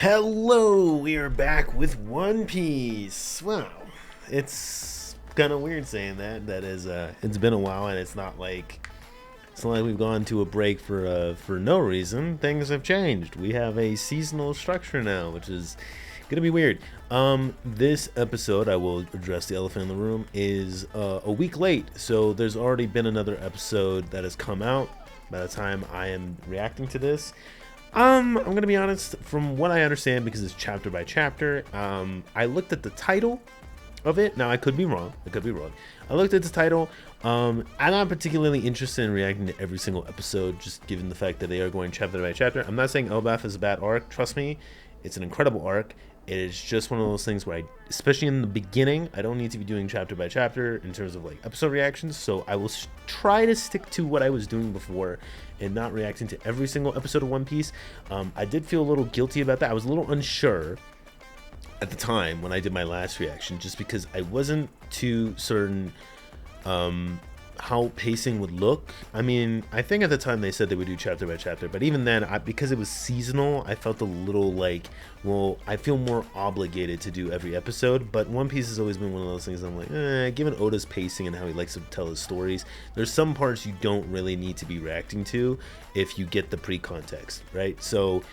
Hello, we are back with One Piece. Wow, it's kind of weird saying that. It's been a while, and it's not like we've gone to a break for no reason. Things have changed. We have a seasonal structure now, which is gonna be weird. This episode, I will address the elephant in the room, is a week late. So there's already been another episode that has come out by the time I am reacting to this. I'm gonna be honest. From what I understand, because it's chapter by chapter, I looked at the title of it. Now I could be wrong. I could be wrong. I looked at the title. I'm not particularly interested in reacting to every single episode, just given the fact that they are going chapter by chapter. I'm not saying Elbaf is a bad arc. Trust me, it's an incredible arc. It is just one of those things where especially in the beginning, I don't need to be doing chapter by chapter in terms of like episode reactions. So I will try to stick to what I was doing before and not reacting to every single episode of One Piece. I did feel a little guilty about that. I was a little unsure at the time when I did my last reaction, just because I wasn't too certain how pacing would look. I mean, I think at the time they said they would do chapter by chapter, but even then, because it was seasonal, I felt a little like, well, I feel more obligated to do every episode. But One Piece has always been one of those things I'm like, given Oda's pacing and how he likes to tell his stories, there's some parts you don't really need to be reacting to if you get the pre-context, right? So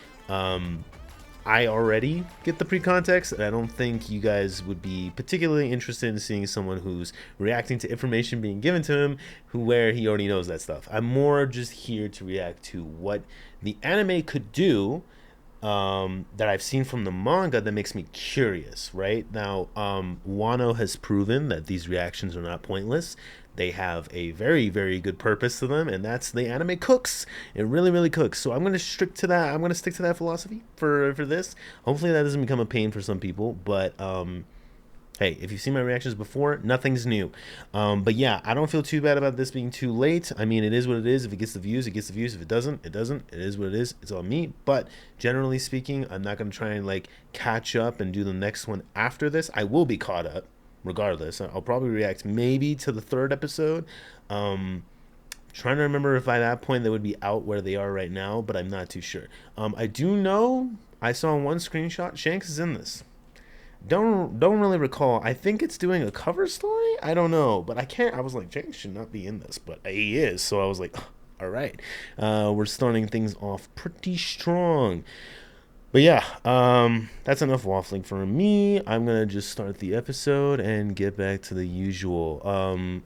I already get the pre-context, and I don't think you guys would be particularly interested in seeing someone who's reacting to information being given to him where he already knows that stuff. I'm more just here to react to what the anime could do, that I've seen from the manga, that makes me curious. Right now, Wano has proven that these reactions are not pointless. They have a very, very good purpose to them, and that's the anime cooks. It really, really cooks. So I'm gonna stick to that. I'm gonna stick to that philosophy for this. Hopefully that doesn't become a pain for some people, but hey, if you've seen my reactions before, nothing's new. But yeah, I don't feel too bad about this being too late. I mean, it is what it is. If it gets the views, it gets the views. If it doesn't, it doesn't. It is what it is. It's on me. But generally speaking, I'm not going to try and like catch up and do the next one after this. I will be caught up regardless. I'll probably react maybe to the third episode. Trying to remember if by that point they would be out where they are right now, but I'm not too sure. I do know I saw one screenshot. Shanks is in this. Don't really recall. I think it's doing a cover story. I don't know, but I can't. I was like, Jake should not be in this, but he is. So I was like, all right, we're starting things off pretty strong. But yeah, that's enough waffling for me. I'm gonna just start the episode and get back to the usual.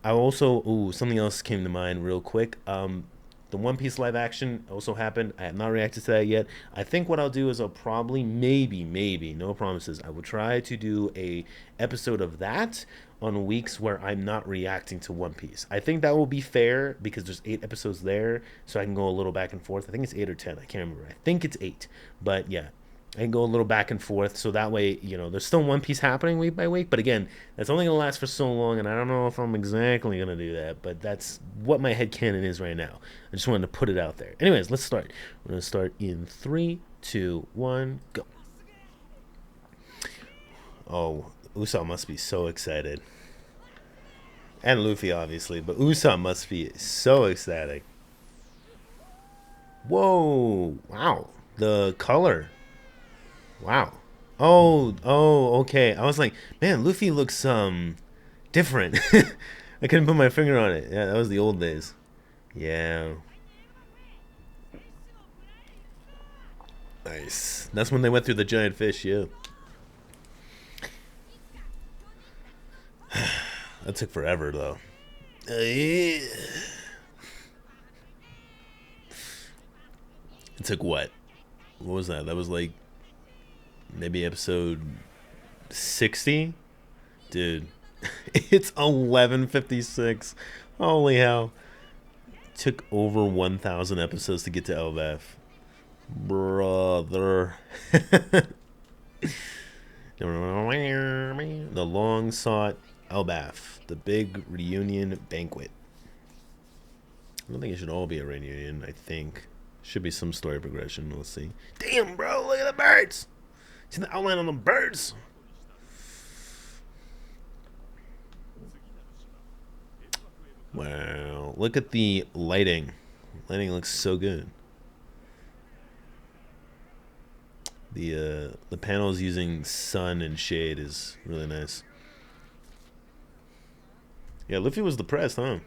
I also, something else came to mind real quick. The One Piece live action also happened. I have not reacted to that yet. I think what I'll do is I'll probably, maybe, no promises, I will try to do a episode of that on weeks where I'm not reacting to One Piece. I think that will be fair because there's 8 episodes there, so I can go a little back and forth. I think it's 8 or 10. I can't remember. I think it's 8, but yeah, I can go a little back and forth, so that way, there's still One Piece happening week by week. But again, that's only gonna last for so long, and I don't know if I'm exactly gonna do that. But that's what my headcanon is right now. I just wanted to put it out there. Anyways, let's start. We're gonna start in 3, 2, 1, go. Oh, Usopp must be so excited, and Luffy obviously, but Usopp must be so ecstatic. Whoa! Wow, the color. Wow. Oh, okay. I was like, man, Luffy looks different. I couldn't put my finger on it. Yeah, that was the old days. Yeah. Nice. That's when they went through the giant fish, yeah. That took forever though. It took what? What was that? That was like maybe episode 60? Dude. It's 11:56. Holy hell. Took over 1,000 episodes to get to Elbaf. Brother. The long sought Elbaf. The big reunion banquet. I don't think it should all be a reunion, I think. Should be some story progression. We'll see. Damn, bro, look at the birds. See the outline on the birds? Wow. Look at the lighting. Lighting looks so good. The panels using sun and shade is really nice. Yeah, Luffy was depressed, huh?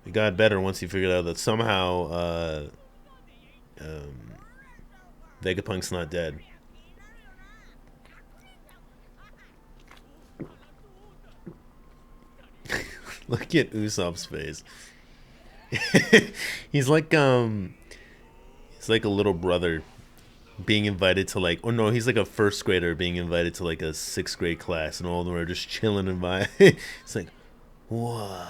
It got better once he figured out that somehow um, Vegapunk's not dead. Look at Usopp's face. he's like he's like a little brother being invited to like, oh no, he's like a first grader being invited to like a sixth grade class, and all of them are just chilling and by. It's like, wow.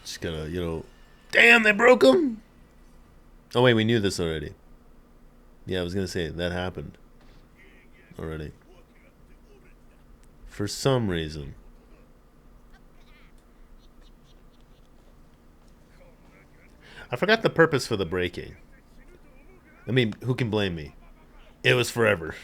Just gonna, damn, they broke him. Oh wait, we knew this already. Yeah, I was gonna say that happened already. For some reason. I forgot the purpose for the breaking. I mean, who can blame me? It was forever.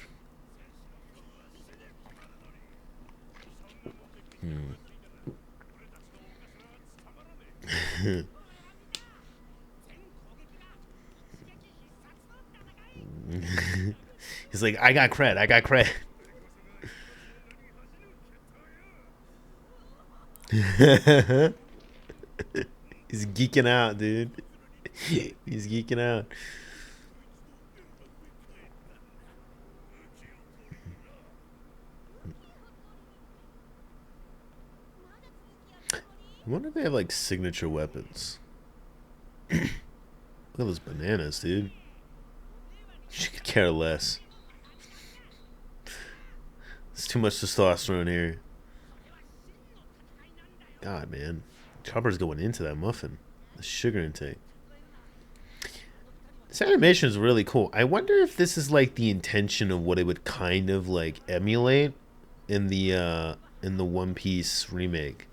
He's like, I got cred. I got cred. He's geeking out, dude. He's geeking out. I wonder if they have like signature weapons. Look at those bananas, dude. She could care less. There's too much testosterone here. God, man. Chopper's going into that muffin. The sugar intake. This animation is really cool. I wonder if this is like the intention of what it would kind of like emulate in the One Piece remake.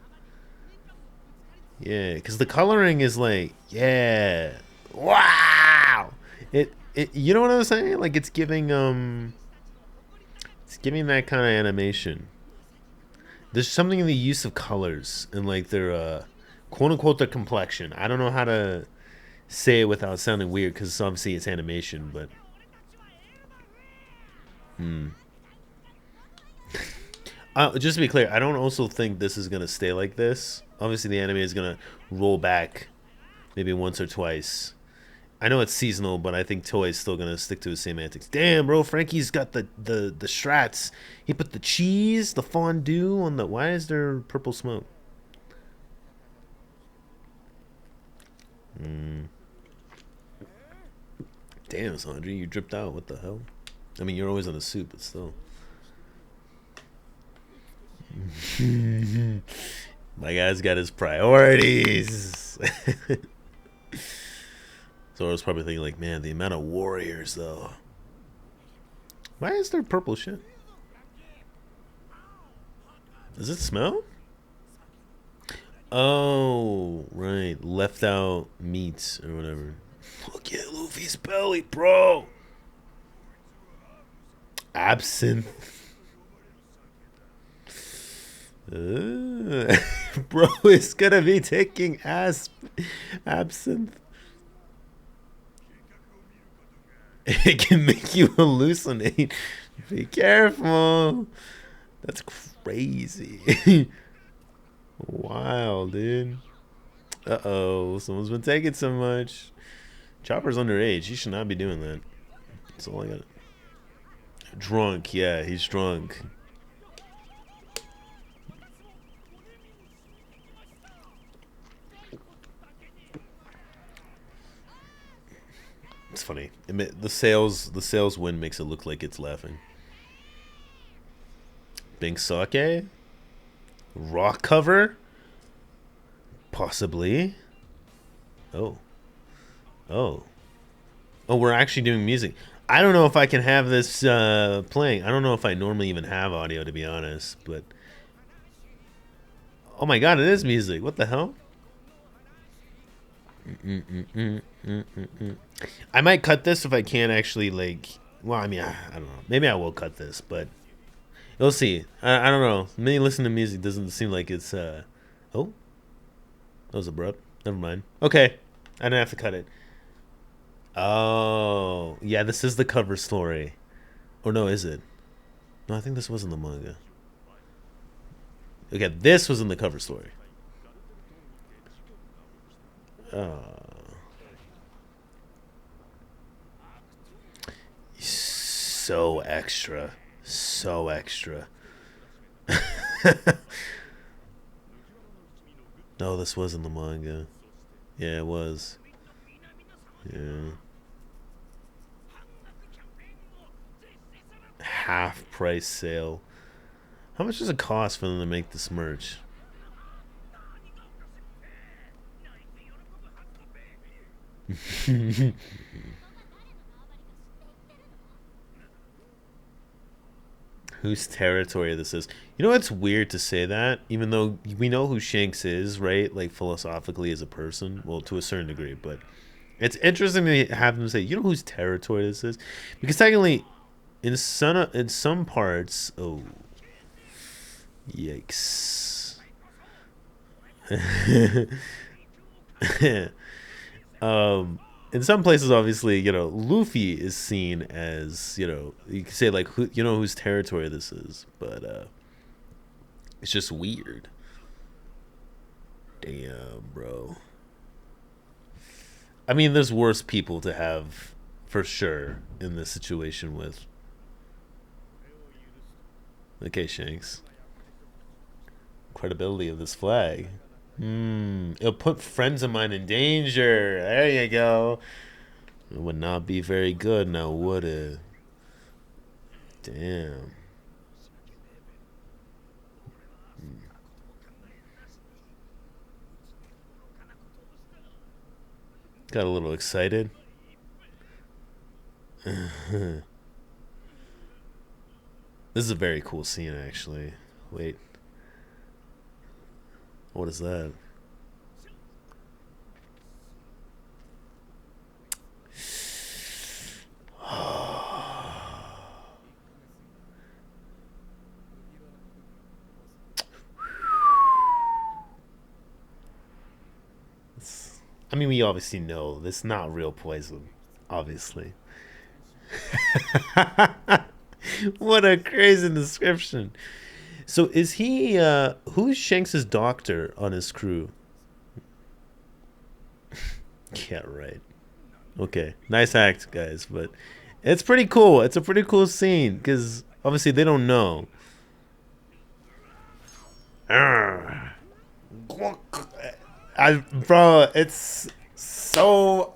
Yeah, because the coloring is like, yeah, wow. It you know what I'm saying? Like it's giving that kind of animation. There's something in the use of colors and like their quote unquote their complexion. I don't know how to say it without sounding weird because obviously it's animation, but just to be clear, I don't also think this is gonna stay like this. Obviously, the anime is gonna roll back maybe once or twice. I know it's seasonal, but I think Toei's still gonna stick to his same antics. Damn, bro, Frankie's got the strats. He put the cheese, the fondue on the. Why is there purple smoke? Damn, Sandry, you dripped out. What the hell? I mean, you're always on a suit, but still. My guy's got his priorities. Zoro's probably thinking like, man, the amount of warriors though. Why is there purple shit? Does it smell? Oh, right. Left out meats or whatever. Look at Luffy's belly, bro. Absinthe. Bro is gonna be taking absinthe. It can make you hallucinate. Be careful. That's crazy. Wow, dude. Uh-oh. Someone's been taking so much. Chopper's underage. He should not be doing that. That's all I got. Drunk. Yeah, he's drunk. It's funny. The sales win makes it look like it's laughing. Bing sake? Rock cover? Possibly. Oh. Oh. Oh, we're actually doing music. I don't know if I can have this playing. I don't know if I normally even have audio, to be honest. But oh my god, it is music. What the hell? I might cut this if I can't actually like. Well, I mean, I don't know. Maybe I will cut this, but you'll see. I don't know. Me listening to music doesn't seem like it's. Oh, that was abrupt. Never mind. Okay. I didn't have to cut it. Oh, yeah, this is the cover story. Or no, is it? No, I think this wasn't the manga. Okay, this was in the cover story. Uh, so extra. So extra. No, this wasn't the manga. Yeah, it was. Yeah. Half price sale. How much does it cost for them to make this merch? Whose territory this is? You know it's weird to say that, even though we know who Shanks is, right? Like philosophically as a person, well, to a certain degree, but it's interesting to have them say, you know whose territory this is, because technically, in some parts, oh, yikes. In some places, obviously, Luffy is seen as, you can say like, who, whose territory this is, but it's just weird. Damn, bro. I mean, there's worse people to have for sure in this situation with. Okay, Shanks. Credibility of this flag. It'll put friends of mine in danger. There you go. It would not be very good now, would it? Damn. Got a little excited. This is a very cool scene, actually. Wait. What is that? I mean, we obviously know this is not real poison, obviously. What a crazy description. So is he who's Shanks's doctor on his crew? Yeah, right. Okay. Nice act, guys, but it's pretty cool. It's a pretty cool scene cuz obviously they don't know. Arrgh. Bro, it's so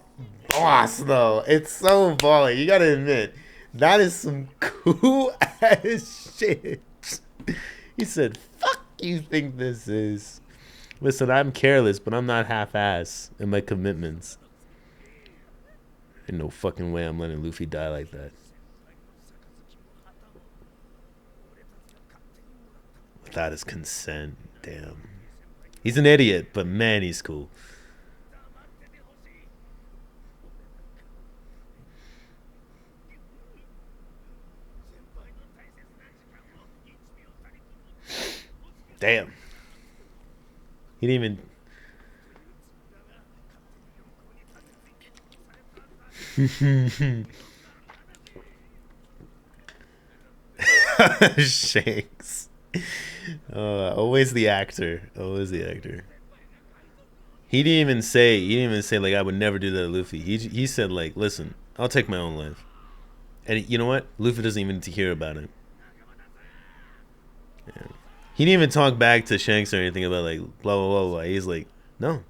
boss though. It's so baller. You gotta admit, that is some cool ass shit. He said, "Fuck you think this is?" Listen, I'm careless, but I'm not half-ass in my commitments. In no fucking way I'm letting Luffy die like that. Without his consent. Damn. He's an idiot, but man, he's cool. Damn. He didn't even. Shanks. Always the actor. Always the actor. He didn't even say. He didn't even say like I would never do that to Luffy. He said like, listen, I'll take my own life. And you know what? Luffy doesn't even need to hear about it. Yeah. He didn't even talk back to Shanks or anything about like blah blah blah blah. He's like, no,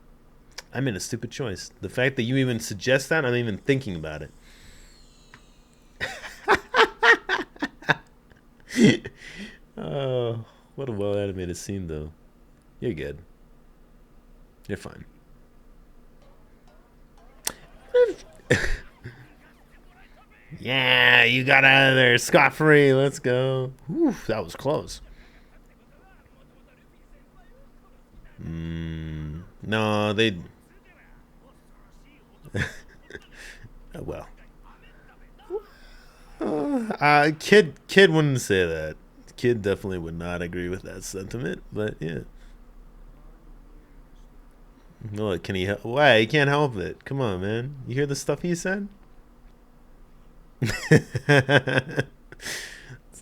I made a stupid choice. The fact that you even suggest that, I'm even thinking about it. Oh, what a well animated scene though. You're good. You're fine. Yeah, you got out of there scot free. Let's go. Whew, that was close. No, they. Well, kid wouldn't say that. Kid definitely would not agree with that sentiment. But yeah, Look, can he help? Why? He can't help it. Come on, man. You hear the stuff he said? It's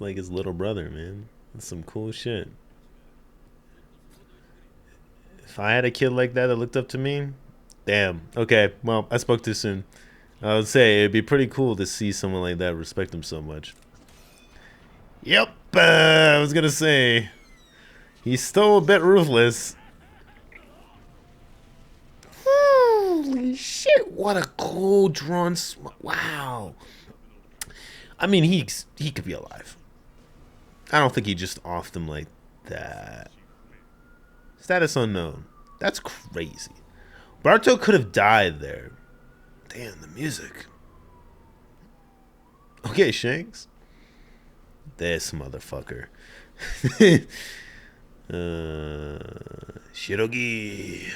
like his little brother, man. That's some cool shit. If I had a kid like that that looked up to me, damn. Okay, well, I spoke too soon. I would say it'd be pretty cool to see someone like that respect him so much. Yep, I was gonna say he's still a bit ruthless. Holy shit! What a cool drawn. Wow. I mean, he could be alive. I don't think he just offed him like that. Status unknown. That's crazy. Barto could have died there. Damn, the music. Okay, Shanks. This motherfucker. Shirogi.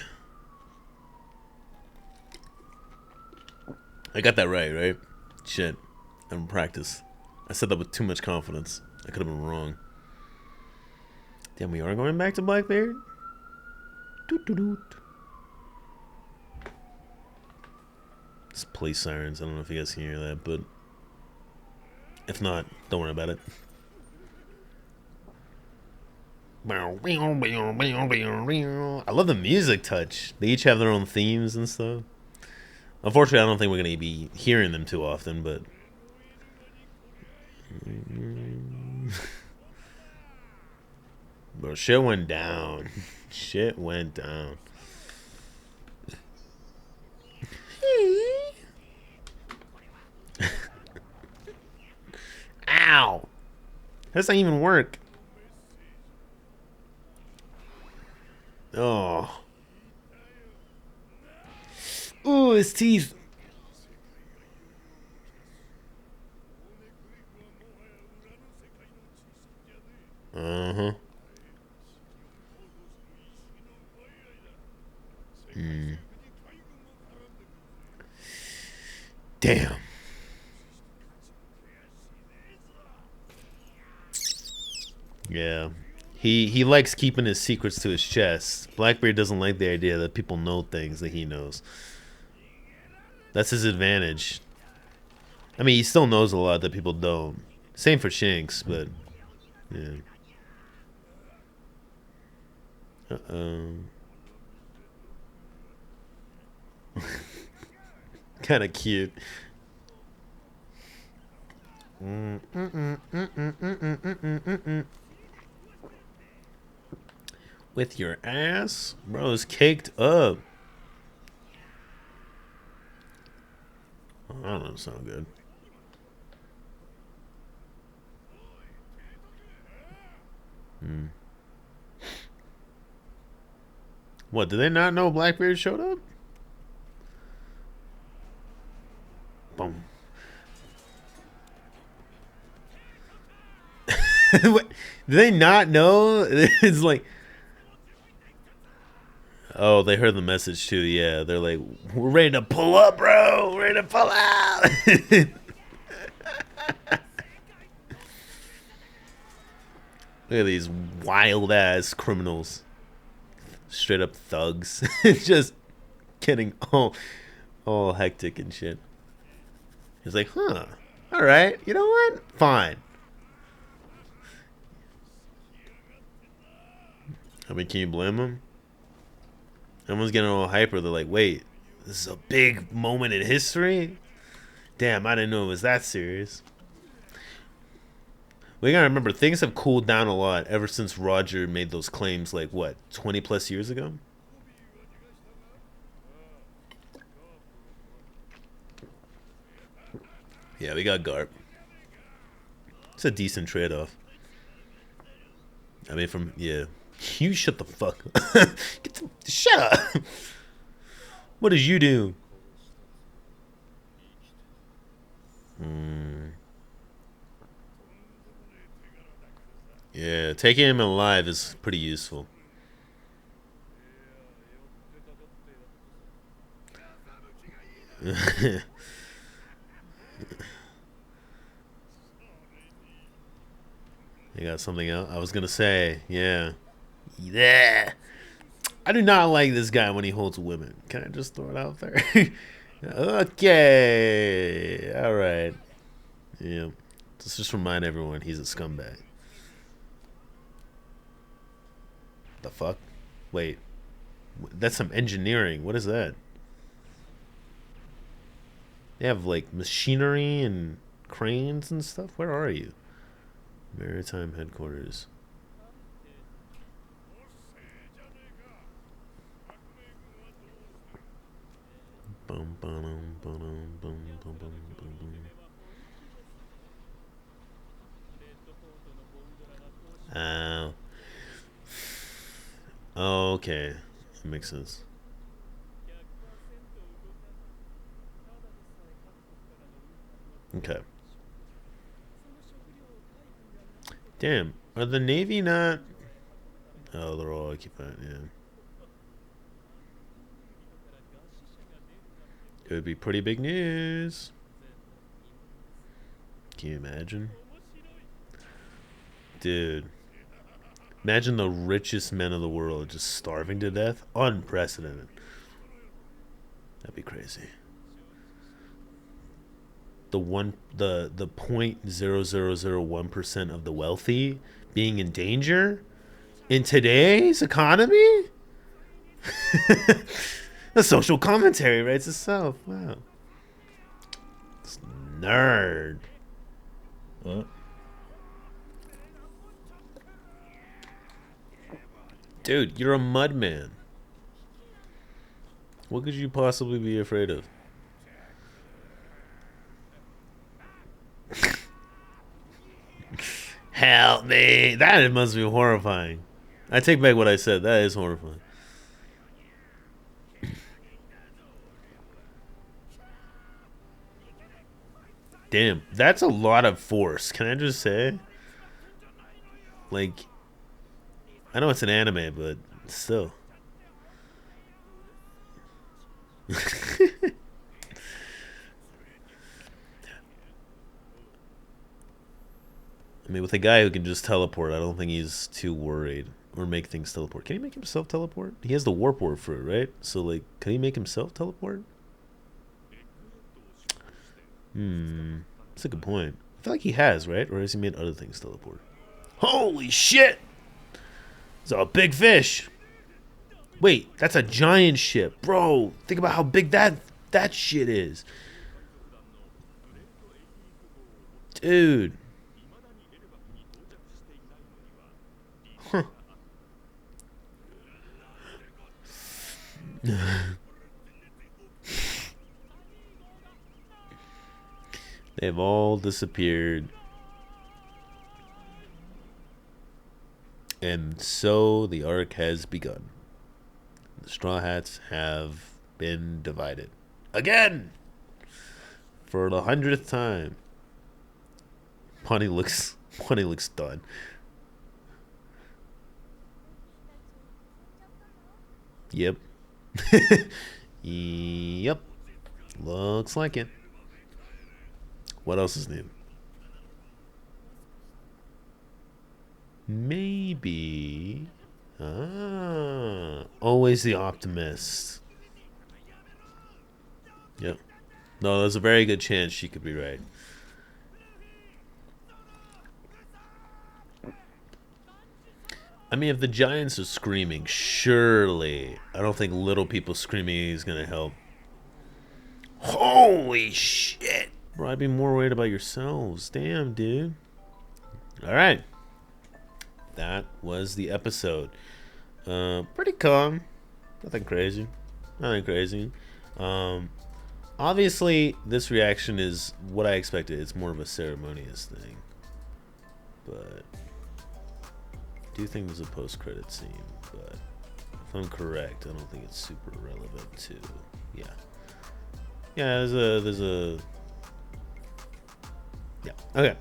I got that right? Shit. I'm in practice. I said that with too much confidence. I could have been wrong. Damn, we are going back to Blackbeard? Doot doot doot. It's police sirens. I don't know if you guys can hear that, but if not, don't worry about it. I love the music touch. They each have their own themes and stuff. Unfortunately, I don't think we're going to be hearing them too often, but... Bro, shit went down. Shit went down. Ow! How does that even work? Oh. Ooh, his teeth. Uh-huh. Damn. Yeah. He likes keeping his secrets to his chest. Blackbeard doesn't like the idea that people know things that he knows. That's his advantage. I mean, he still knows a lot that people don't. Same for Shanks, but yeah. Uh-oh. Kind of cute. With your ass? Bro, it's caked up. Oh, that doesn't sound good. What, did they not know Blackbeard showed up? Boom. What, did they not know? It's like... Oh, they heard the message too. Yeah, they're like, we're ready to pull up, bro. We're ready to pull out. Look at these wild ass criminals, straight up thugs, just getting all hectic and shit. He's like, huh? All right, you know what? Fine. I mean, can you blame him? Everyone's getting all hyper. They're like, wait, this is a big moment in history? Damn, I didn't know it was that serious. We gotta remember, things have cooled down a lot ever since Roger made those claims, like, what, 20 plus years ago? Yeah, we got Garp. It's a decent trade-off. I mean, yeah. You shut the fuck up. Shut up. What did you do? Yeah, taking him alive is pretty useful. You got something else? I was gonna say, yeah. Yeah. I do not like this guy when he holds women. Can I just throw it out there? Okay. All right. Yeah. Let's just remind everyone he's a scumbag. The fuck? Wait. That's some engineering. What is that? They have like machinery and cranes and stuff. Where are you? Maritime headquarters. Bum, ba-dum, ba-dum, bum, bum, bum, bum, bum. Oh, okay. That makes sense. Okay. Damn. Are the Navy not... Oh, they're all occupied, yeah. It would be pretty big news. Can you imagine? Dude. Imagine the richest men of the world just starving to death. Unprecedented. That'd be crazy. The 0.0001% of the wealthy being in danger in today's economy? The social commentary writes itself. Wow. It's nerd. What? Dude, you're a mud man. What could you possibly be afraid of? Help me. That must be horrifying. I take back what I said. That is horrifying. Damn, that's a lot of force. Can I just say? Like, I know it's an anime, but still. I mean, with a guy who can just teleport, I don't think he's too worried. Or make things teleport. Can he make himself teleport? He has the warp word for it, right? So, like, can he make himself teleport? That's a good point. I feel like he has, right? Or has he made other things teleport? Holy shit! It's a big fish! Wait, that's a giant ship. Bro, think about how big that shit is. Dude. Huh. They've all disappeared. And so the arc has begun. The Straw Hats have been divided. Again! For the 100th time. Pawnee looks done. Yep. Yep. Looks like it. What else is new? Maybe. Always the optimist. Yep. No, there's a very good chance she could be right. I mean, if the giants are screaming, surely I don't think little people screaming is gonna help. Holy shit! Bro, I'd be more worried about yourselves. Damn, dude. Alright. That was the episode. Pretty calm. Nothing crazy. Nothing crazy. Obviously, this reaction is what I expected. It's more of a ceremonious thing. But I do think there's a post-credit scene. But if I'm correct, I don't think it's super relevant to... Yeah. Yeah, there's a... Yeah. Okay.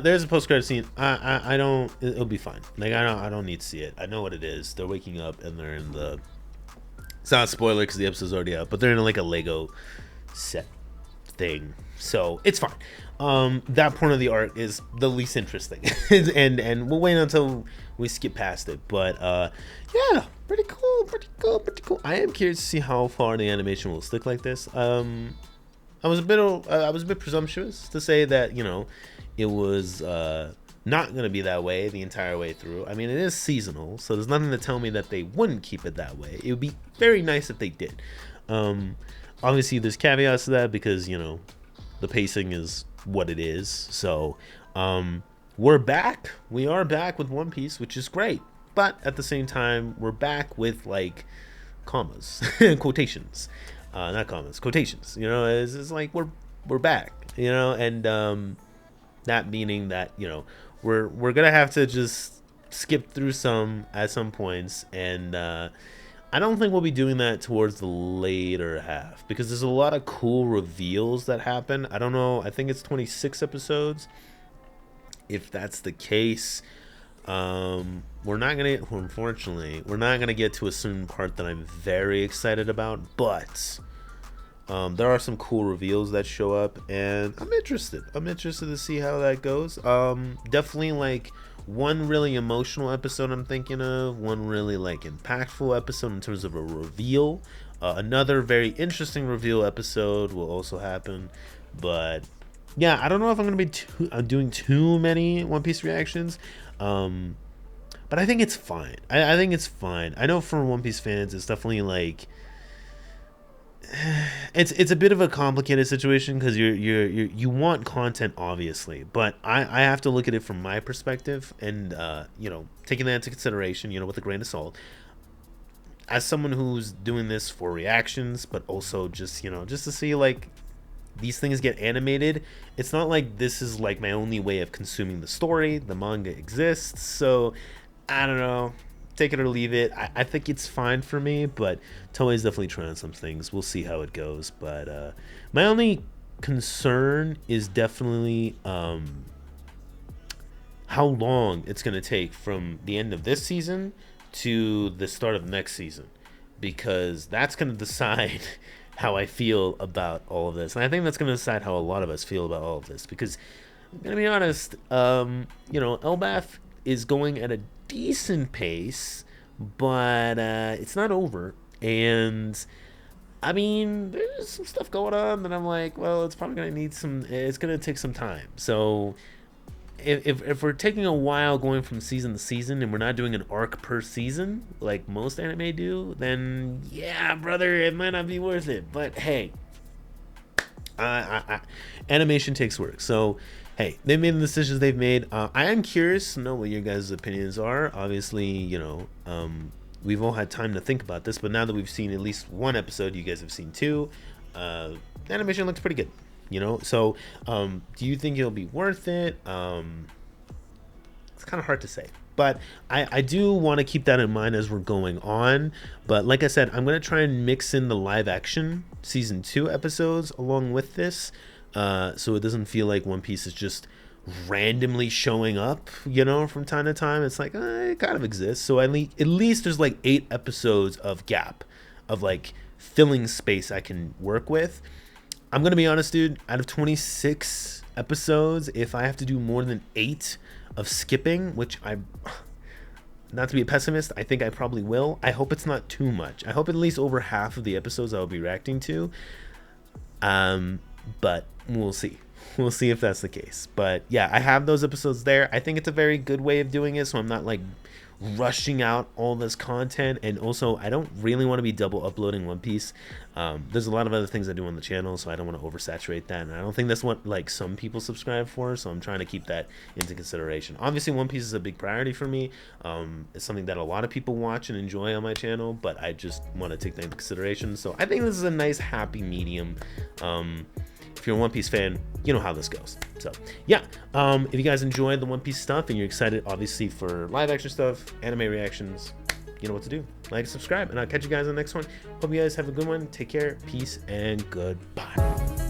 There's a post-credit scene. I don't. It'll be fine. Like I don't need to see it. I know what it is. They're waking up and they're in the. It's not a spoiler because the episode's already out, but they're in like a Lego set thing, so it's fine. That point of the arc is the least interesting, and we'll wait until we skip past it. But yeah, pretty cool, pretty cool, pretty cool. I am curious to see how far the animation will stick like this. I was a bit presumptuous to say that, you know, it was not gonna be that way the entire way through. I mean, it is seasonal, so there's nothing to tell me that they wouldn't keep it that way. It would be very nice if they did. Obviously, there's caveats to that because, you know, the pacing is what it is. So we're back. We are back with One Piece, which is great. But at the same time, we're back with like commas, quotations, not commas, quotations. You know, it's like we're back. You know, and that meaning that, you know, we're gonna have to just skip through some at some points, and I don't think we'll be doing that towards the later half because there's a lot of cool reveals that happen. I don't know. I think it's 26 episodes. If that's the case, unfortunately, we're not gonna get to a certain part that I'm very excited about, but there are some cool reveals that show up, and I'm interested to see how that goes. Definitely like one really emotional episode I'm thinking of, one really like impactful episode in terms of a reveal. Another very interesting reveal episode will also happen, but yeah, I don't know if I'm gonna be doing too many One Piece reactions, but I think it's fine. I think it's fine. I know for One Piece fans, it's definitely like it's a bit of a complicated situation because you want content, obviously, but I have to look at it from my perspective, and you know, taking that into consideration, you know, with a grain of salt, as someone who's doing this for reactions, but also just, you know, just to see like these things get animated. It's not like this is like my only way of consuming the story. The manga exists, so I don't know, take it or leave it. I think it's fine for me, but Toei's definitely trying some things. We'll see how it goes. But my only concern is definitely how long it's going to take from the end of this season to the start of next season, because that's going to decide how I feel about all of this. And I think that's going to decide how a lot of us feel about all of this, because I'm going to be honest, you know, Elbaf is going at a decent pace, but it's not over. And I mean, there's some stuff going on that I'm like, well, it's probably going to need it's going to take some time. So if we're taking a while going from season to season and we're not doing an arc per season like most anime do, then yeah, brother, it might not be worth it. But hey, animation takes work. So hey, they made the decisions they've made. I am curious to know what your guys' opinions are. Obviously, you know, we've all had time to think about this, but now that we've seen at least one episode, you guys have seen two, the animation looks pretty good. You know, so do you think it'll be worth it? It's kind of hard to say, but I do want to keep that in mind as we're going on. But like I said, I'm going to try and mix in the live action season 2 episodes along with this, so it doesn't feel like One Piece is just randomly showing up, you know, from time to time. It's like it kind of exists, so at least there's like 8 episodes of gap of like filling space I can work with. I'm gonna be honest, dude, out of 26 episodes, if I have to do more than 8 of skipping, which not to be a pessimist, I think I probably will. I hope it's not too much. I hope at least over half of the episodes I'll be reacting to. But we'll see. We'll see if that's the case. But yeah, I have those episodes there. I think it's a very good way of doing it, so I'm not like rushing out all this content. And also, I don't really want to be double uploading One Piece. There's a lot of other things I do on the channel, so I don't want to oversaturate that, and I don't think that's what like some people subscribe for, so I'm trying to keep that into consideration. Obviously, One Piece is a big priority for me. It's something that a lot of people watch and enjoy on my channel, but I just want to take that into consideration. So I think this is a nice happy medium. If you're a One Piece fan, you know how this goes. So yeah, if you guys enjoyed the One Piece stuff and you're excited obviously for live action stuff, anime reactions, you know what to do. Like, subscribe, and I'll catch you guys on the next one. Hope you guys have a good one. Take care, peace, and goodbye.